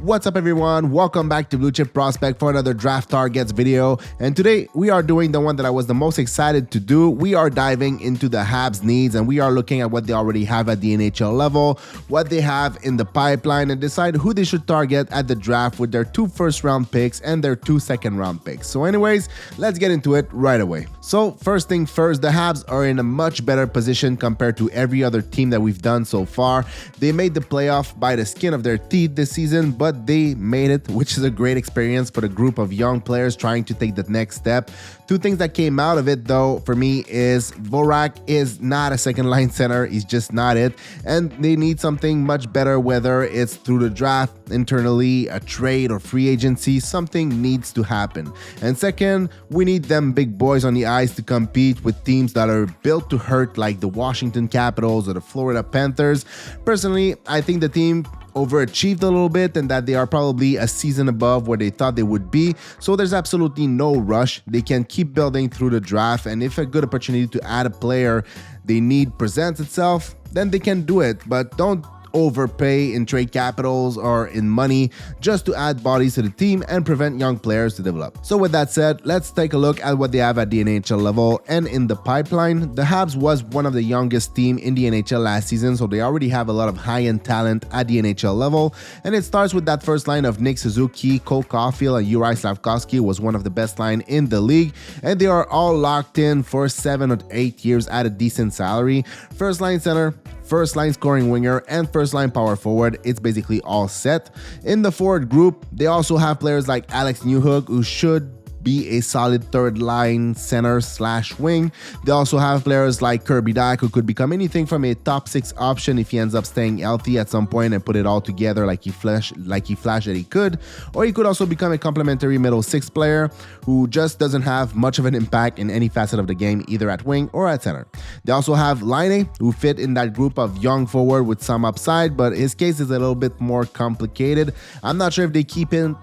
What's up everyone, welcome back to Blue Chip Prospect for another draft targets video, and today we are doing the one that I was the most excited to do. We are diving into the Habs needs and we are looking at what they already have at the NHL level, what they have in the pipeline, and decide who they should target at the draft with their 2 first-round picks and their 2 second-round picks. So anyways, let's get into it right away. So first thing first, the Habs are in a much better position compared to every other team that we've done so far. They made the playoff by the skin of their teeth this season, but they made it, which is a great experience for the group of young players trying to take the next step. 2 things that came out of it though for me is Vorak is not a second line center, he's just not it, and they need something much better, whether it's through the draft, internally, a trade or free agency. Something needs to happen. And second, we need them big boys on the ice to compete with teams that are built to hurt, like the Washington Capitals or the Florida Panthers. Personally, I think the team overachieved a little bit and that they are probably a season above where they thought they would be, so there's absolutely no rush. They can keep building through the draft, and if a good opportunity to add a player they need presents itself, then they can do it, but don't overpay in trade capitals or in money just to add bodies to the team and prevent young players to develop. So with that said, let's take a look at what they have at the NHL level and in the pipeline. The Habs was one of the youngest team in the NHL last season, so they already have a lot of high-end talent at the NHL level, and it starts with that first line of Nick Suzuki, Caufield, and Juraj Slafkovský was one of the best line in the league, and they are all locked in for 7 or 8 years at a decent salary. First line center, first line scoring winger, and first line power forward, it's basically all set. In the forward group, they also have players like Alex Newhook, who should be a solid third line center slash wing. They also have players like Kirby Dach, who could become anything from a top 6 option if he ends up staying healthy at some point and put it all together like he flashed that he could, or he could also become a complementary middle 6 player who just doesn't have much of an impact in any facet of the game, either at wing or at center. They also have Laine, who fit in that group of young forward with some upside, but his case is a little bit more complicated. I'm not sure if they keep him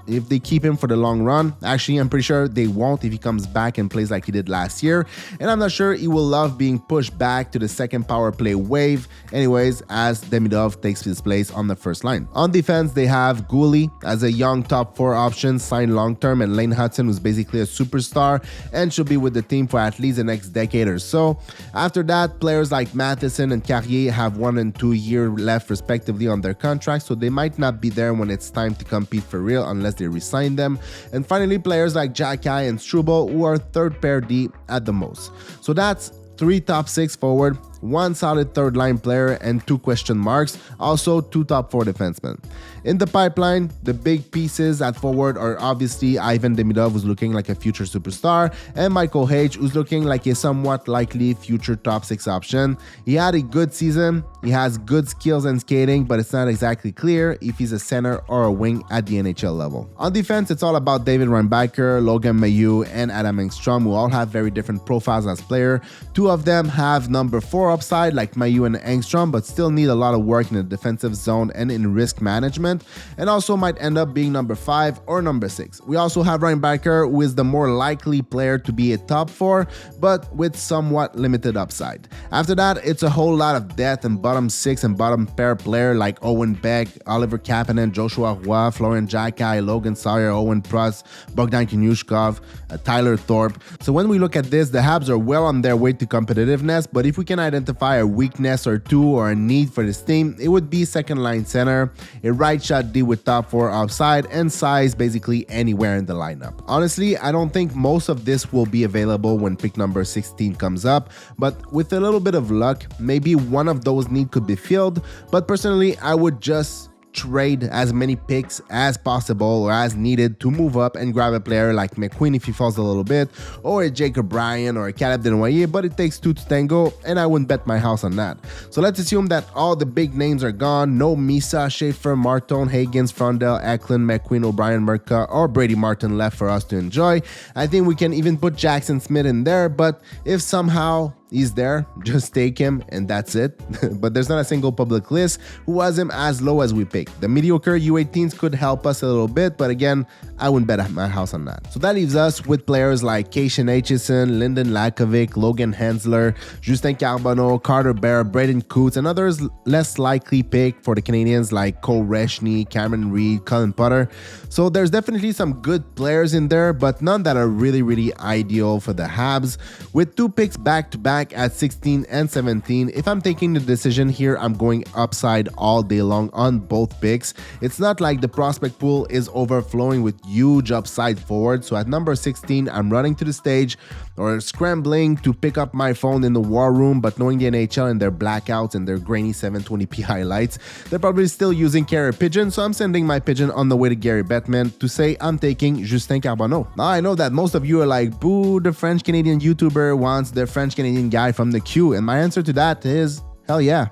for the long run. Actually, I'm pretty sure they won't if he comes back and plays like he did last year, and I'm not sure he will love being pushed back to the second power play wave anyways, as Demidov takes his place on the first line. On defense, they have Gouli as a young top 4 option signed long-term, and Lane Hutson, who's basically a superstar and should be with the team for at least the next decade or so. After that, players like Matheson and Carrier have 1 and 2 years left respectively on their contracts, so they might not be there when it's time to compete for real unless they resign them. And finally, players like Jack and Struble, who are third pair D at the most. So that's 3 top 6 forward, 1 solid third line player, and 2 question marks, also 2 top 4 defensemen. In the pipeline, the big pieces at forward are obviously Ivan Demidov, who's looking like a future superstar, and Michael H, who's looking like a somewhat likely future top 6 option. He had a good season, he has good skills and skating, but it's not exactly clear if he's a center or a wing at the NHL level. On defense, it's all about David Reinbacher, Logan Mailloux, and Adam Engstrom, who all have very different profiles as players. 2 of them have number 4 upside like Mailloux and Engstrom, but still need a lot of work in the defensive zone and in risk management, and also might end up being number 5 or number 6. We also have Reinbacher, who is the more likely player to be a top 4, but with somewhat limited upside. After that, it's a whole lot of depth and bottom 6 and bottom pair player like Owen Beck, Oliver Kapanen, Joshua Roy, Florian Jackai, Logan Sawyer, Owen Prost, Bogdan Konushkov, Tyler Thorpe. So when we look at this, the Habs are well on their way to competitiveness, but if we can identify a weakness or 2 or a need for this team, it would be second line center, a right shot D with top 4 offside, and size basically anywhere in the lineup. Honestly, I don't think most of this will be available when pick number 16 comes up, but with a little bit of luck, maybe one of those needs could be filled. But personally, I would just trade as many picks as possible or as needed to move up and grab a player like McQueen if he falls a little bit, or a Jacob Bryan or a Caleb Desnoyers, but it takes 2 to tango, and I wouldn't bet my house on that. So let's assume that all the big names are gone. No Misa, Schaefer, Martone, Higgins, Frondell, Eklund, McQueen, O'Brien, Merca, or Brady Martin left for us to enjoy. I think we can even put Jackson Smith in there, but if somehow he's there, just take him and that's it. But there's not a single public list who has him as low as we picked. The mediocre U18s could help us a little bit, but again, I wouldn't bet my house on that. So that leaves us with players like Hutson, Lyndon Lakovic, Logan Hensler, Justin Carbonneau, Carter Bear, Braden Coots, and others less likely picked for the Canadiens like Cole Reshney, Cameron Reed, Colin Potter. So there's definitely some good players in there, but none that are really ideal for the Habs. With 2 picks back-to-back at 16 and 17, if I'm taking the decision here, I'm going upside all day long on both picks. It's not like the prospect pool is overflowing with huge upside forward. So at number 16, I'm running to the stage or scrambling to pick up my phone in the war room, but knowing the NHL and their blackouts and their grainy 720p highlights, they're probably still using carrier pigeon, so I'm sending my pigeon on the way to Gary Bettman to say I'm taking Justin Carbonneau. Now I know that most of you are like, boo, the French-Canadian YouTuber wants the French-Canadian guy from the queue, and my answer to that is hell yeah.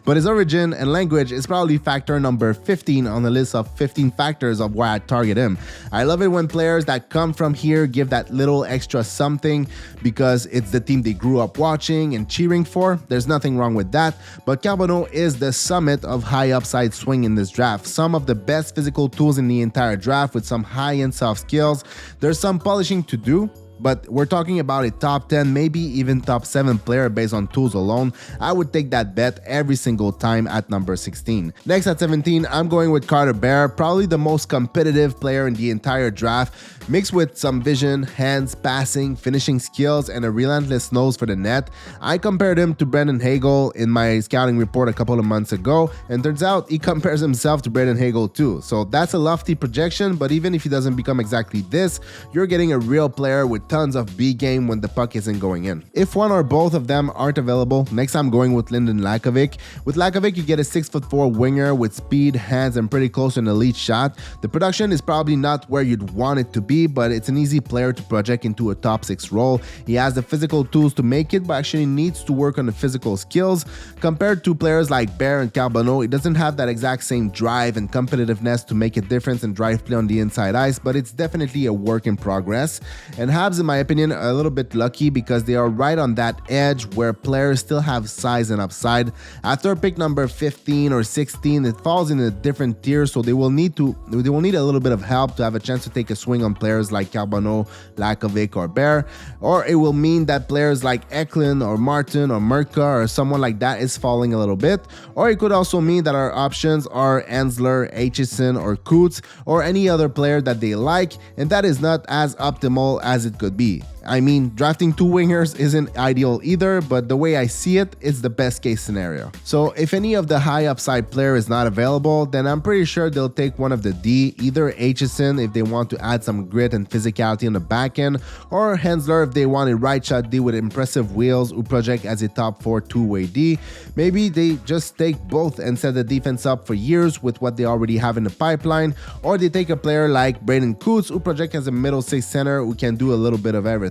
But his origin and language is probably factor number 15 on the list of 15 factors of why I target him. I love it when players that come from here give that little extra something because it's the team they grew up watching and cheering for. There's nothing wrong with that, but Carbonneau is the summit of high upside swing in this draft. Some of the best physical tools in the entire draft with some high-end soft skills. There's some polishing to do, but we're talking about a top 10, maybe even top 7 player based on tools alone. I would take that bet every single time at number 16. Next at 17, I'm going with Carter Bear, probably the most competitive player in the entire draft, mixed with some vision, hands, passing, finishing skills, and a relentless nose for the net. I compared him to Brendan Hagel in my scouting report a couple of months ago, and turns out he compares himself to Brendan Hagel too. So that's a lofty projection, but even if he doesn't become exactly this, you're getting a real player with tons of B game when the puck isn't going in. If one or both of them aren't available, next I'm going with Lyndon Lakovic. With Lakovic, you get a 6'4" winger with speed, hands, and pretty close to an elite shot. The production is probably not where you'd want it to be, but it's an easy player to project into a top 6 role. He has the physical tools to make it, but actually needs to work on the physical skills. Compared to players like Bear and Carbonneau, he doesn't have that exact same drive and competitiveness to make a difference and drive play on the inside ice, but it's definitely a work in progress. And Habs, in my opinion, are a little bit lucky because they are right on that edge where players still have size and upside. After pick number 15 or 16, it falls in a different tier, so they will need a little bit of help to have a chance to take a swing on players like Carbonneau, Lakovic, or Bear, or it will mean that players like Eklund or Martin or Merca or someone like that is falling a little bit, or it could also mean that our options are Hensler, Hutson, or Coots, or any other player that they like, and that is not as optimal as it could be. I mean, drafting 2 wingers isn't ideal either, but the way I see it, it's the best case scenario. So if any of the high upside player is not available, then I'm pretty sure they'll take one of the D, either Hutson if they want to add some grit and physicality on the back end, or Hensler if they want a right shot D with impressive wheels who project as a top 4 two-way D. Maybe they just take both and set the defense up for years with what they already have in the pipeline, or they take a player like Braden Coots who project as a middle 6 center who can do a little bit of everything.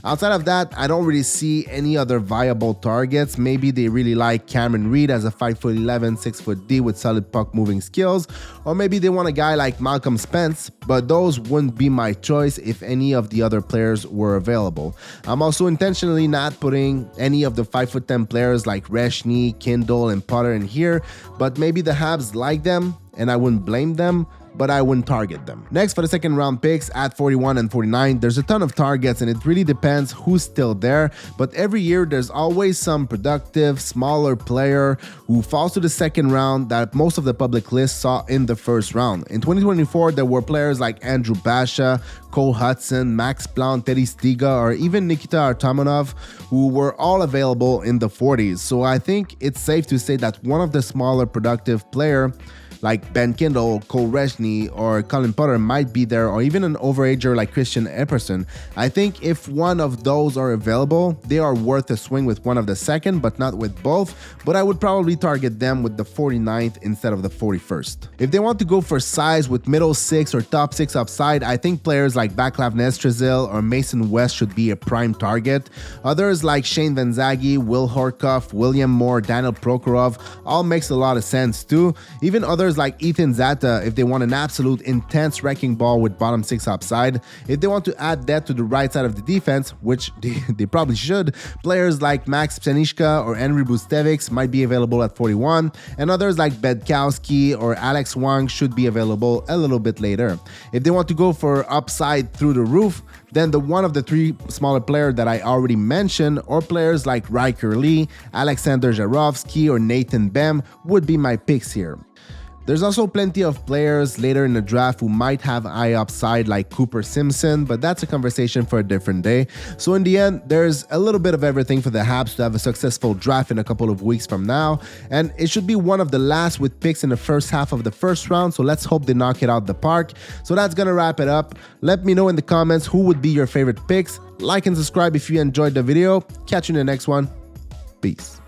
Outside of that, I don't really see any other viable targets. Maybe they really like Cameron Reed as a 5'11", 6' D with solid puck moving skills, or maybe they want a guy like Malcolm Spence, but those wouldn't be my choice if any of the other players were available. I'm also intentionally not putting any of the 5'10" players like Reshney, Kindle, and Potter in here, but maybe the Habs like them, and I wouldn't blame them, but I wouldn't target them. Next, for the second round picks at 41 and 49, there's a ton of targets and it really depends who's still there, but every year there's always some productive, smaller player who falls to the second round that most of the public list saw in the first round. In 2024, there were players like Andrew Basha, Cole Hutson, Max Plant, Teddy Stiga, or even Nikita Artamonov, who were all available in the 40s. So I think it's safe to say that one of the smaller productive player like Ben Kindle, Cole Reshney, or Colin Potter might be there, or even an overager like Christian Epperson. I think if one of those are available, they are worth a swing with one of the second, but not with both, but I would probably target them with the 49th instead of the 41st. If they want to go for size with middle 6 or top 6 upside, I think players like Vaclav Nestrezil or Mason West should be a prime target. Others like Shane Van Zaghe, Will Horkoff, William Moore, Daniel Prokhorov all makes a lot of sense too. Even other players like Ethan Zata if they want an absolute intense wrecking ball with bottom 6 upside. If they want to add depth to the right side of the defense, which they probably should, players like Max Psanishka or Henry Bustevics might be available at 41, and others like Bedkowski or Alex Wang should be available a little bit later. If they want to go for upside through the roof, then one of the 3 smaller players that I already mentioned, or players like Riker Lee, Alexander Jarovsky, or Nathan Bem would be my picks here. There's also plenty of players later in the draft who might have high upside like Cooper Simpson, but that's a conversation for a different day. So in the end, there's a little bit of everything for the Habs to have a successful draft in a couple of weeks from now, and it should be one of the last with picks in the first half of the first round, so let's hope they knock it out the park. So that's gonna wrap it up. Let me know in the comments who would be your favorite picks. Like and subscribe if you enjoyed the video. Catch you in the next one. Peace.